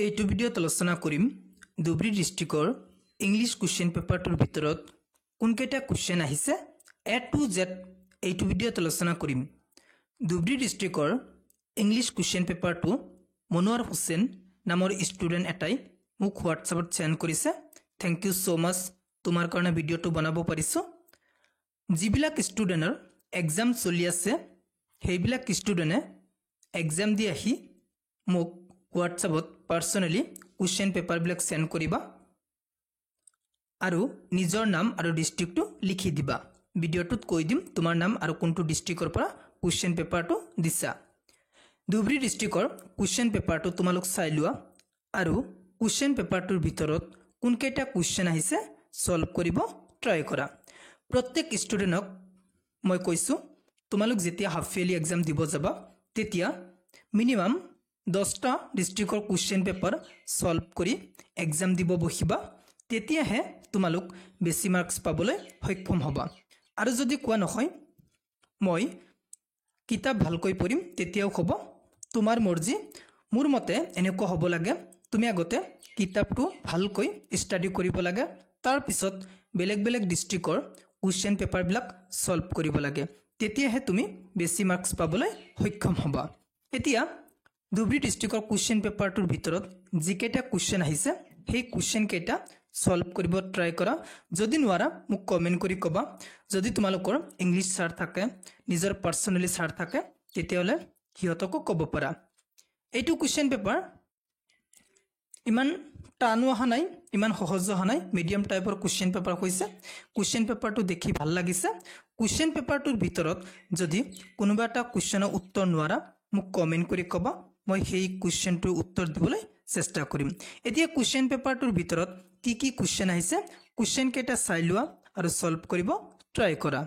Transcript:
এইটো ভিডিঅ'ত আলোচনা কৰিম ধুবুৰী ডিষ্ট্ৰিক্টৰ ইংলিছ কুৱেশ্যন পেপাৰটোৰ ভিতৰত কোনকেইটা কুৱেশ্যন আহিছে A to Z এইটো ভিডিঅ'ত আলোচনা কৰিম ধুবুৰী ডিষ্ট্ৰিক্টৰ ইংলিছ কুৱেশ্যন পেপাৰটো মনোৱাৰ হুছেইন নামৰ ষ্টুডেণ্ট এটাই মোক হোৱাটছআপত সেন্ড কৰিছে থ্যাংক ইউ সো মাচ তোমাৰ কাৰণে ভিডিঅ'টো বনাব পাৰিছো যিবিলাক ষ্টুডেণ্টৰ এক্সাম চলি আছে সেইবিলাক ষ্টুডেণ্টে এক্সাম দি আহি মোক হোৱাটছআপত পাৰ্সোনালি কুৱেশ্যন পেপাৰ বিলাক সেন্ড কৰিবা আৰু নিজৰ নাম আৰু ডিস্ট্ৰিক্টটো লিখি দিবা ভিডিঅ'টোত কৈ দিম তোমাৰ নাম আৰু কোনটো ডিস্ট্ৰিক্টৰ পৰা কুৱেশ্যন পেপাৰটো দিছা ধুবুৰী ডিস্ট্ৰিক্টৰ কুৱেশ্যন পেপাৰটো তোমালোক চাই লোৱা আৰু কুৱেশ্যন পেপাৰটোৰ ভিতৰত কোনকেইটা কুৱেশ্যন আহিছে সলভ কৰিব ট্ৰাই কৰা প্ৰত্যেক ষ্টুডেণ্টক মই কৈছো তোমালোক যেতিয়া হাফ ইয়াৰলি এক্সাম দিব যাবা তেতিয়া মিনিমাম 10টা ডিস্ট্ৰিক্টৰ কুৱেশ্যন পেপাৰ সলভ কৰি এক্সাম দিব বহিবা তেতিয়াহে তোমালোক বেছি মাৰ্কস পাবলৈ সক্ষম হ'বা আৰু যদি কোৱা নহয় মই কিতাপ ভালকৈ পঢ়িম তেতিয়াও হ'ব তোমাৰ মৰ্জি মোৰ মতে এনেকুৱা হ'ব লাগে তুমি আগতে কিতাপটো ভালকৈ ষ্টাডি কৰিব লাগে তাৰ পিছত বেলেগ বেলেগ ডিস্ট্ৰিক্টৰ কুৱেশ্যন পেপাৰ বিলাক সলভ কৰিব লাগে তেতিয়াহে তুমি বেছি মাৰ্কস পাবলৈ সক্ষম হ'বা এতিয়া ধুবুৰী ডিস্ট্ৰিক্টৰ কুৱেশ্যন পেপাৰটোৰ ভিতৰত যিকেইটা কুৱেশ্যন আহিছে সেই কুৱেশ্যন কেইটা সলভ কৰিব ট্ৰাই কৰা যদি নোৱাৰা মোক কমেন্ট কৰি কবা যদি তোমালোকৰ ইংলিছ স্যাৰ থাকে নিজৰ পাৰ্সোনালি স্যাৰ থাকে তেতিয়ালে হিয়তকো ক'ব পাৰা এইটো কুৱেশ্যন পেপাৰ ইমান টানো অহা নাই ইমান সহজ অহা নাই মিডিয়াম টাইপৰ কুৱেশ্যন পেপাৰ হৈছে কুৱেশ্যন পেপাৰটো দেখি ভাল লাগিছে কুৱেশ্যন পেপাৰটোৰ ভিতৰত যদি কোনোবা এটা কুৱেশ্যনৰ উত্তৰ নোৱাৰা মোক কমেন্ট কৰি কবা মই সেই কুৱেশ্যনটোৰ উত্তৰ দিবলৈ চেষ্টা কৰিম এতিয়া কুৱেশ্যন পেপাৰটোৰ ভিতৰত কি কুৱেশ্যন আহিছে কুৱেশ্যন কেইটা চাই লোৱা আৰু সলভ কৰিব ট্ৰাই কৰা